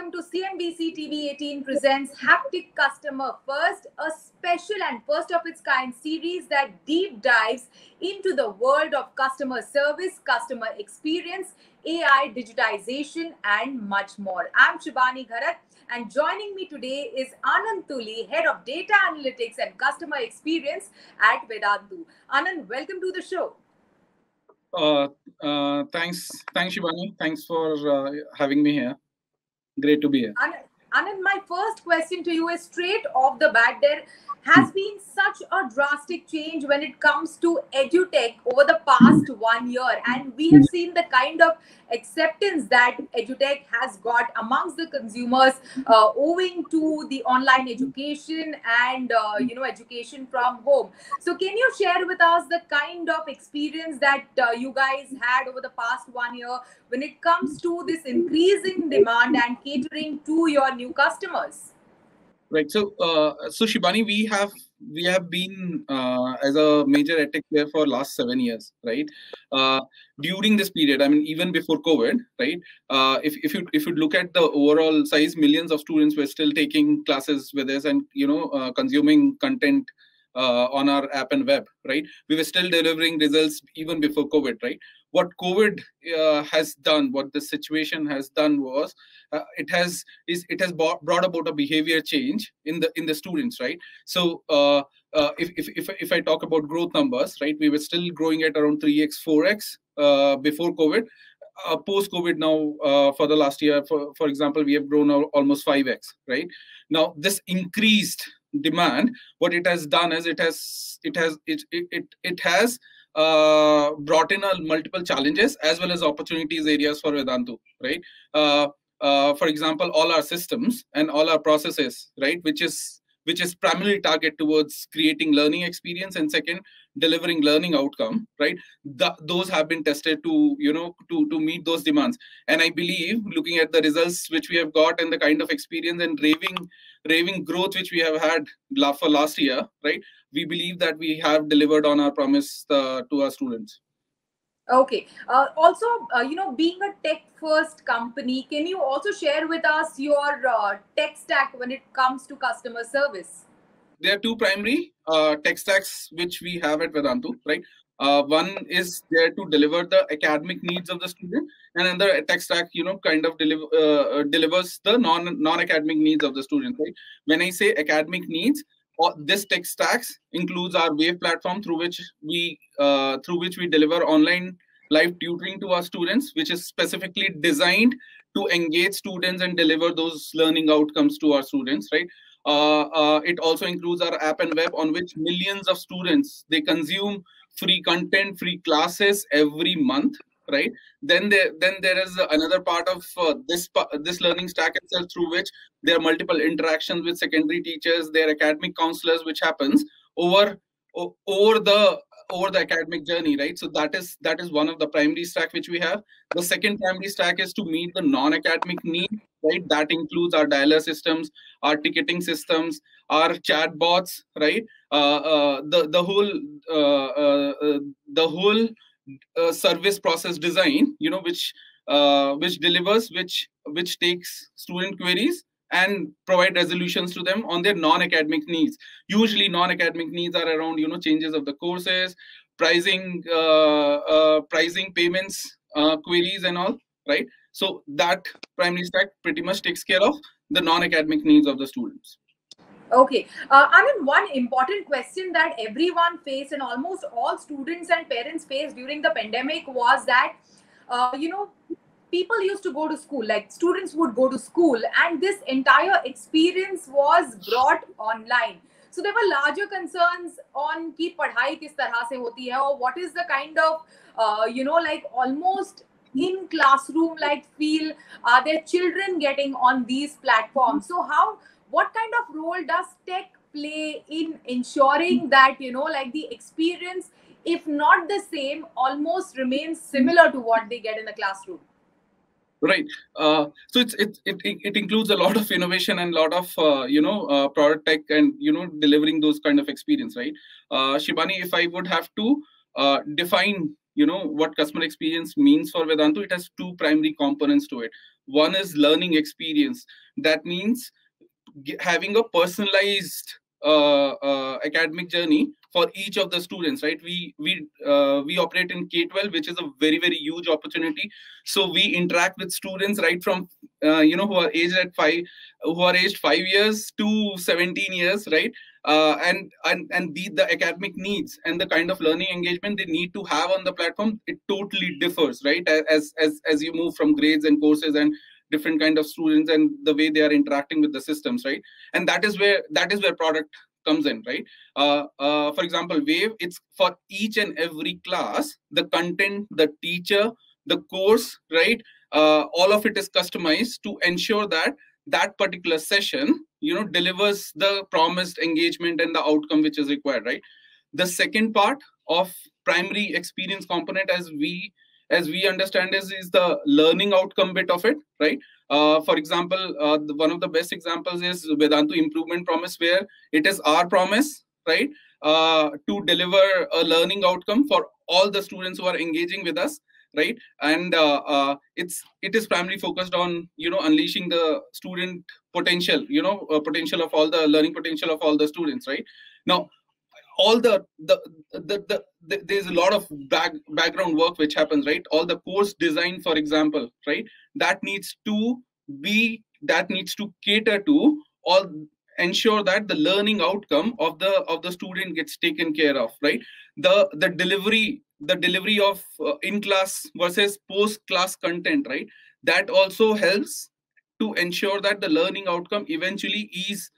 welcome to CNBC TV 18 presents Haptic Customer First, a special and first of its kind series that deep dives into the world of customer service, customer experience, AI, digitization, and much more. I'm Shibani Gharat, and joining me today is Anand Tuli, Head of Data Analytics and Customer Experience at Vedantu. Anand, welcome to the show. Thanks, Shivani. Thanks for having me here. Great to be here. Anand, my first question to you is straight off the bat. There has been such a drastic change when it comes to edutech over the past 1 year, and we have seen the kind of acceptance that edutech has got amongst the consumers owing to the online education and education from home. So can you share with us the kind of experience that you guys had over the past 1 year when it comes to this increasing demand and catering to your new customers? Right. So Shibani, we have been as a major edtech player for last 7 years, right? During this period, I mean, even before COVID, right? If you look at the overall size, millions of students were still taking classes with us and consuming content on our app and web, right? We were still delivering results even before COVID, right? What COVID has done, what the situation has done was it has brought about a behavior change in the students, right? So if I talk about growth numbers, right, we were still growing at around 3x, 4x before COVID. Post COVID now, for the last year, for example, we have grown almost 5x, right? Now this increased demand, what it has done is it has brought in multiple challenges as well as opportunities areas for Vedantu, right? For example, all our systems and all our processes, right, which is primarily targeted towards creating learning experience and second, delivering learning outcome, right? Those have been tested to meet those demands. And I believe, looking at the results which we have got and the kind of experience and raving growth which we have had for last year, right? We believe that we have delivered on our promise to our students. Okay. Also, being a tech-first company, can you also share with us your tech stack when it comes to customer service? There are two primary tech stacks which we have at Vedantu, right? One is there to deliver the academic needs of the student, and another tech stack, kind of delivers the non-academic needs of the student, right? When I say academic needs, this tech stacks includes our Wave platform through which we deliver online live tutoring to our students, which is specifically designed to engage students and deliver those learning outcomes to our students, right? It also includes our app and web on which millions of students, they consume free content, free classes every month, right? Then there is another part of this learning stack itself through which there are multiple interactions with secondary teachers, their academic counselors, which happens over the academic journey, right? So that is one of the primary stack which we have. The second primary stack is to meet the non-academic need, right? That includes our dialer systems, our ticketing systems, our chat bots, right? The whole service process design, which delivers, which takes student queries and provide resolutions to them on their non-academic needs. Usually non-academic needs are around, changes of the courses, pricing, payments, queries and all, right? So that primary stack pretty much takes care of the non-academic needs of the students. Okay. I mean, one important question that everyone faced and almost all students and parents faced during the pandemic was that, people used to go to school, like students would go to school, and this entire experience was brought online. So there were larger concerns on ki padhai kis tarah se hoti hai, or what is the kind of, like almost in classroom like feel are their children getting on these platforms. So what kind of role does tech play in ensuring that, like the experience, if not the same, almost remains similar to what they get in the classroom? Right. So it includes a lot of innovation and a lot of product tech and delivering those kind of experience, right? Shibani, if I would have to define what customer experience means for Vedantu, it has two primary components to it. One is learning experience. That means having a personalized academic journey for each of the students, right? We operate in K-12, which is a very, very huge opportunity. So we interact with students right from who are aged 5 years to 17 years, right? And the academic needs and the kind of learning engagement they need to have on the platform, it totally differs, right? As you move from grades and courses and different kind of students and the way they are interacting with the systems, right? And that is where product comes in, right? For example, Wave, it's for each and every class, the content, the teacher, the course, right? All of it is customized to ensure that that particular session, delivers the promised engagement and the outcome which is required, right? The second part of primary experience component, as we understand, is the learning outcome bit of it, right? For example, one of the best examples is Vedantu Improvement Promise, where it is our promise, right, to deliver a learning outcome for all the students who are engaging with us, right? And it is primarily focused on unleashing the student potential, potential of all the learning potential of all the students, right? Now, all there's a lot of background work which happens, right? All the course design, for example, right, that needs to cater to all, ensure that the learning outcome of the student gets taken care of, right? The delivery of in class versus post class content, right, that also helps to ensure that the learning outcome eventually is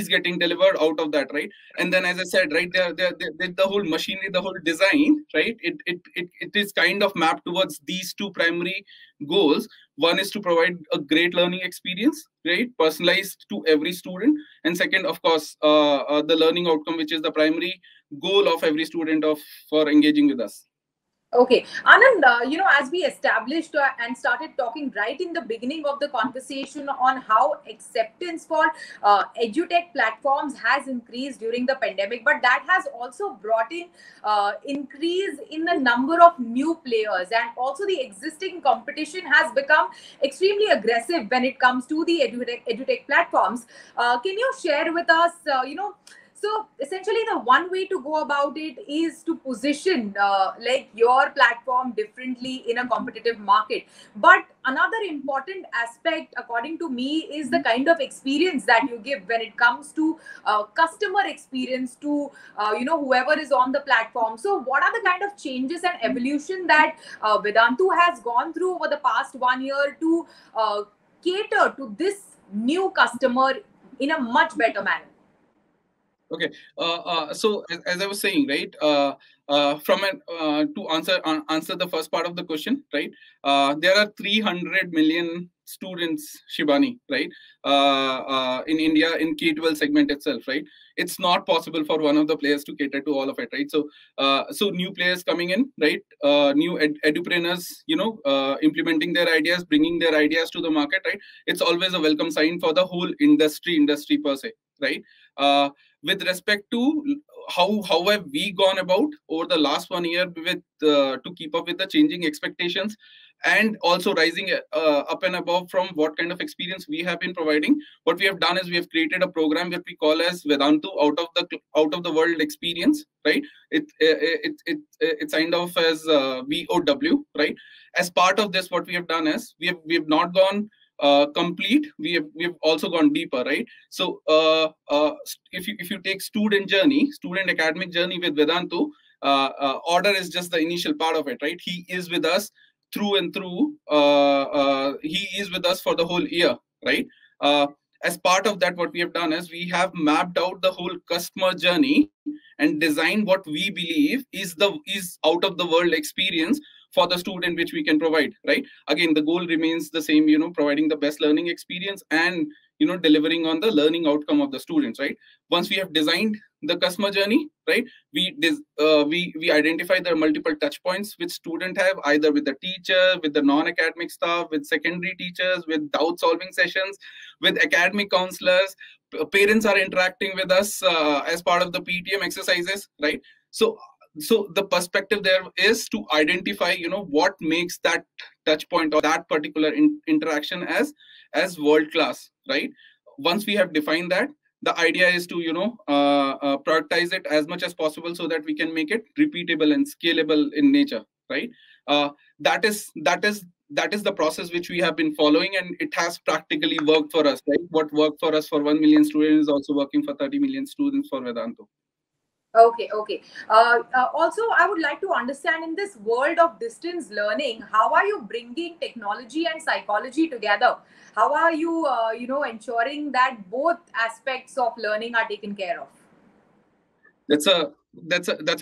getting delivered out of that, right? And then, as I said, right, the whole machinery, the whole design, right, it is kind of mapped towards these two primary goals. One is to provide a great learning experience, right, personalized to every student, and second, of course, the learning outcome, which is the primary goal of every student for engaging with us. Okay, Anand, as we established and started talking right in the beginning of the conversation on how acceptance for edutech platforms has increased during the pandemic, but that has also brought in increase in the number of new players, and also the existing competition has become extremely aggressive when it comes to the edutech platforms. Can you share with us, so essentially, the one way to go about it is to position like your platform differently in a competitive market. But another important aspect, according to me, is the kind of experience that you give when it comes to customer experience to whoever is on the platform. So, what are the kind of changes and evolution that Vedantu has gone through over the past 1 year to cater to this new customer in a much better manner? Okay. So as I was saying, right, to answer the first part of the question, right, there are 300 million students, Shibani, right, in India in K-12 segment itself, right? It's not possible for one of the players to cater to all of it, right? So new players coming in, right, new edupreneurs, implementing their ideas, bringing their ideas to the market, right? It's always a welcome sign for the whole industry per se, right? With respect to how have we gone about over the last 1 year with to keep up with the changing expectations, and also rising up and above from what kind of experience we have been providing, what we have done is we have created a program that we call as Vedantu out of the world experience, right? It's kind of as VOW, right? As part of this, what we have done is we have not gone complete, we've also gone deeper, right? So if you take student academic journey with Vedantu, order is just the initial part of it, right? He is with us through and through. He is with us for the whole year, right? As part of that, what we have done is we have mapped out the whole customer journey and designed what we believe is out of the world experience for the student which we can provide, right? Again, the goal remains the same, providing the best learning experience and delivering on the learning outcome of the students, right? Once we have designed the customer journey, right, we identify the multiple touch points which student have, either with the teacher, with the non-academic staff, with secondary teachers, with doubt solving sessions, with academic counselors. Parents are interacting with us as part of the PTM exercises, right? So so the perspective there is to identify, what makes that touch point or that particular interaction as world class, right? Once we have defined that, the idea is to prioritize it as much as possible so that we can make it repeatable and scalable in nature, right? That is the process which we have been following, and it has practically worked for us, right? What worked for us for 1 million students is also working for 30 million students for Vedantu. Okay, okay. Also, I would like to understand, in this world of distance learning, how are you bringing technology and psychology together? How are you, ensuring that both aspects of learning are taken care of? That's a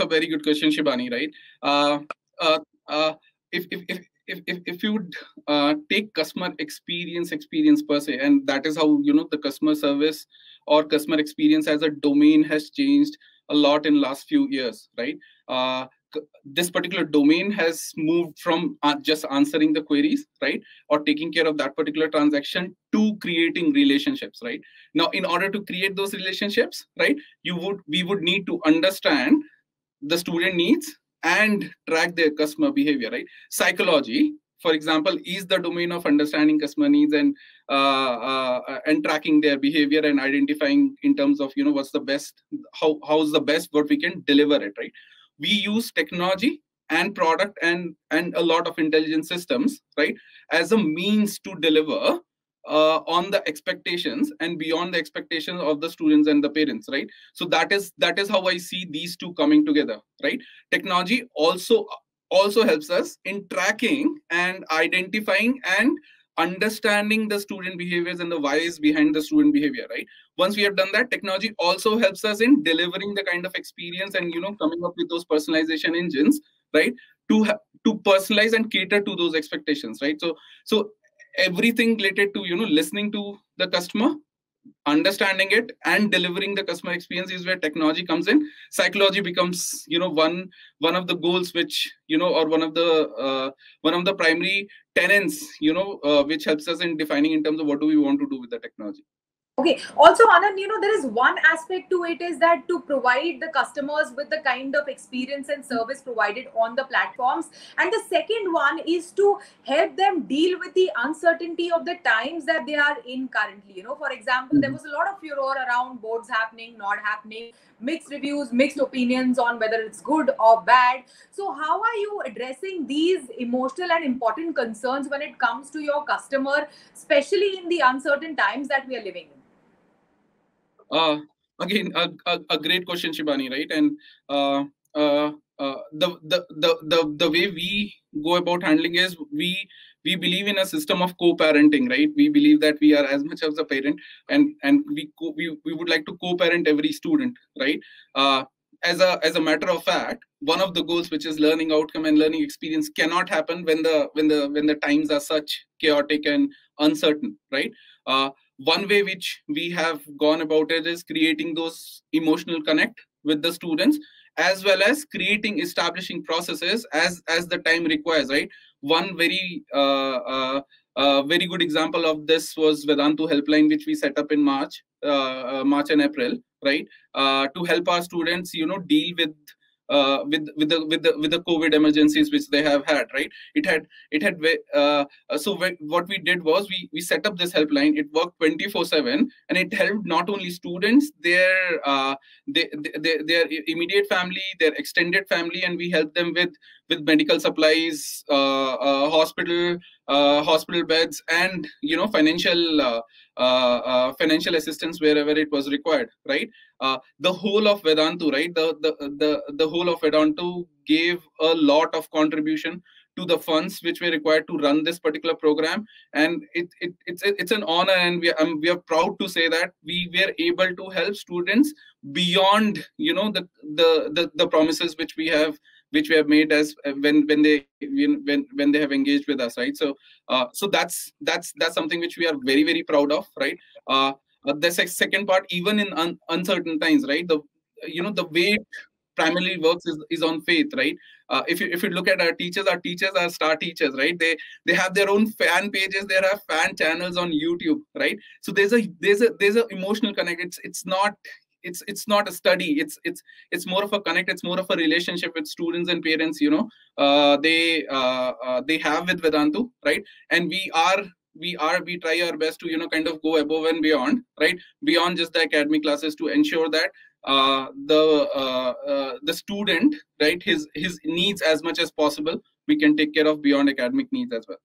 very good question, Shibani, right? Uh, uh, uh, if you would take customer experience per se, and that is how the customer service or customer experience as a domain has changed a lot in last few years, right? This particular domain has moved from just answering the queries, right, or taking care of that particular transaction, to creating relationships, right? Now, in order to create those relationships, right, we would need to understand the student needs and track their customer behavior, right? Psychology, for example, is the domain of understanding customer needs and tracking their behavior and identifying in terms of what's the best, how's the best what we can deliver it, right? We use technology and product and a lot of intelligence systems, right, as a means to deliver on the expectations and beyond the expectations of the students and the parents, right? So that is how I see these two coming together, right? Technology also helps us in tracking and identifying and understanding the student behaviors and the whys behind the student behavior, right? Once we have done that, technology also helps us in delivering the kind of experience and coming up with those personalization engines, right, to personalize and cater to those expectations, right? So everything related to listening to the customer, understanding it, and delivering the customer experience is where technology comes in. Psychology becomes one of the goals, which or one of the primary tenets, which helps us in defining in terms of what do we want to do with the technology. Okay. Also, Anand, there is one aspect to it, is that to provide the customers with the kind of experience and service provided on the platforms. And the second one is to help them deal with the uncertainty of the times that they are in currently. For example, there was a lot of furor around boards happening, not happening, mixed reviews, mixed opinions on whether it's good or bad. So, how are you addressing these emotional and important concerns when it comes to your customer, especially in the uncertain times that we are living in? Uh, Again, a great question, Shibani, right? And the way we go about handling is we believe in a system of co-parenting, right? We believe that we are as much as a parent, and we would like to co-parent every student, right? As a matter of fact, one of the goals, which is learning outcome and learning experience, cannot happen when the times are such chaotic and uncertain, right? One way which we have gone about it is creating those emotional connect with the students, as well as establishing processes as the time requires, right? One very good example of this was Vedantu helpline, which we set up in March and April, right? To help our students deal with the COVID emergencies which they have had, right? What we did was we set up this helpline. It worked 24/7, and it helped not only students, their immediate family, their extended family, and we helped them with medical supplies, hospital beds, and financial assistance wherever it was required, right? The whole of Vedantu, right? The whole of Vedantu gave a lot of contribution to the funds which were required to run this particular program, and it's an honor, and we are proud to say that we were able to help students beyond the promises which we have made as when they have engaged with us, right? So that's something which we are very, very proud of, right? The second part, even in uncertain times, right? The way it primarily works is on faith, right? If you look at our teachers are star teachers, right? They have their own fan pages, they have fan channels on YouTube, right? So there's a emotional connect. it's not a study. It's more of a connect. It's more of a relationship with students and parents. They have with Vedantu, right? And we try our best to kind of go above and beyond, right? Beyond just the academic classes, to ensure that the student, right, his needs as much as possible, we can take care of beyond academic needs as well.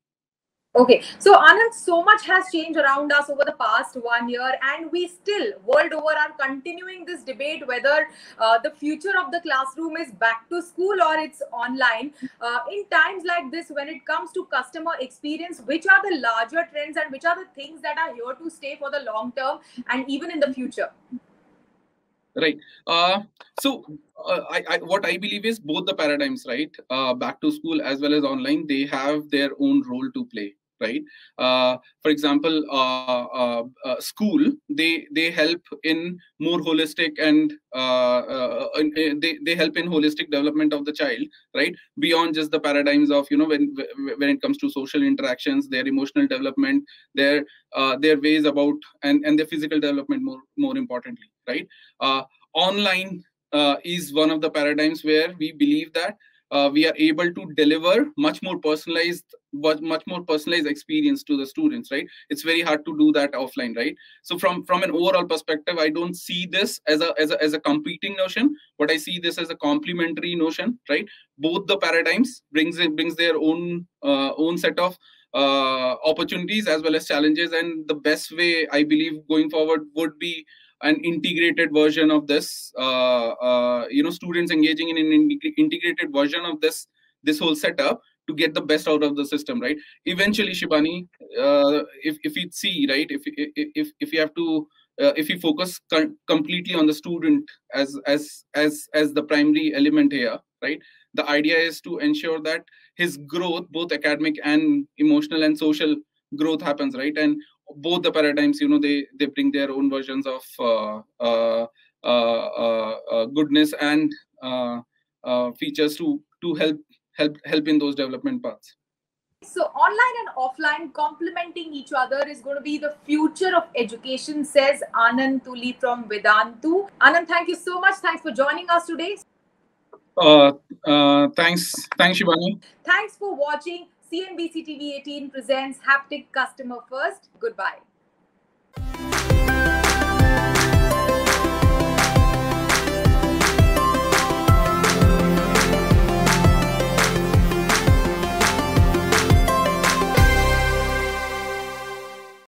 Okay, so Anand, so much has changed around us over the past 1 year, and we still, world over, are continuing this debate whether the future of the classroom is back to school or it's online. In times like this, when it comes to customer experience, which are the larger trends and which are the things that are here to stay for the long term and even in the future? Right. So what I believe is both the paradigms, right? Back to school as well as online, they have their own role to play, right? For example, school, they help in more holistic and they help in holistic development of the child, right? Beyond just the paradigms of when it comes to social interactions, their emotional development, their ways about and their physical development, more importantly, right? Online is one of the paradigms where we believe that we are able to deliver much more personalized experience to the students, right? It's very hard to do that offline, right? So from an overall perspective, I don't see this as a competing notion, but I see this as a complementary notion, right? Both the paradigms brings their own set of opportunities as well as challenges, and the best way I believe going forward would be an integrated version of this, students engaging in an integrated version of this whole setup to get the best out of the system, right? Eventually, Shibani, if we see, right, if you have to if you focus completely on the student as the primary element here, right? The idea is to ensure that his growth, both academic and emotional and social growth, happens, right? And both the paradigms, they bring their own versions of goodness and features to help in those development paths. So online and offline complementing each other is going to be the future of education, says Anand Tuli from Vedantu. Anand, thank you so much. Thanks for joining us today. Thanks, Shivani. Thanks for watching. CNBC TV 18 presents Haptic Customer First. Goodbye.